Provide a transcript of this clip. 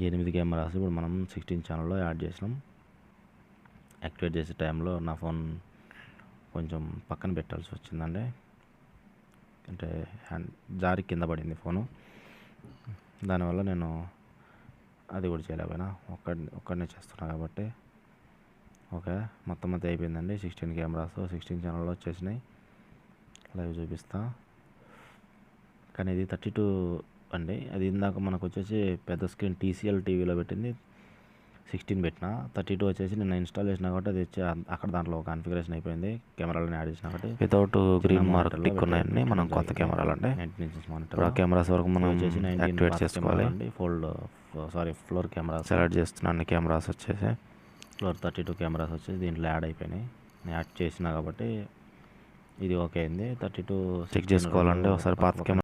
8 cameras ఇప్పుడు మనం 16 ఛానల్లో యాడ్ చేసినాం. యాక్టివేట్ చేసే టైంలో నా ఫోన్ కొంచెం పక్కన పెట్టాల్సి వచ్చిందండి. అంటే హ్యాండ్ జారి కింద పడింది ఫోను. దానివల్ల నేను అది కూడా చేయలేకపోయినా, ఒక్కడనే చేస్తున్నా కాబట్టి. ఓకే, మొత్తం అంతా అయిపోయిందండి. 16 కెమెరాస్ 16 ఛానల్లో వచ్చేసినాయి. లైవ్ చూపిస్తా. కానీ ఇది 32 అండి. అది ఇందాక మనకు వచ్చేసి పెద్ద స్క్రీన్ TCL టీవీలో పెట్టింది 16 పెట్టిన. 32 వచ్చేసి నేను ఇన్స్టాల్ చేసినా కాబట్టి అది వచ్చి అక్కడ దాంట్లో కాన్ఫిగరేషన్ అయిపోయింది. కెమెరాలను యాడ్ చేసినా కాబట్టి వితౌట్ గ్రీన్ మార్క్ టిక్ ఉన్నాయండి. మనం కొత్త కెమెరాలు అంటే 19 ఇంచెస్ మానిటర్. ఆ కెమెరాస్ వరకు మనం యాక్టివేట్ చేసుకోవాలి. ఫ్లోర్ కెమెరాస్ సెలెక్ట్ చేస్తున్నాను. అన్ని కెమెరాస్ వచ్చేసి ఫ్లోర్ 32 కెమెరాస్ వచ్చేసి దీంట్లో యాడ్ అయిపోయినాయి. నేను యాడ్ చేసినా కాబట్టి ఇది ఓకే అయింది. 32 చెక్ చేసుకోవాలంటే ఒకసారి పాత కెమెరా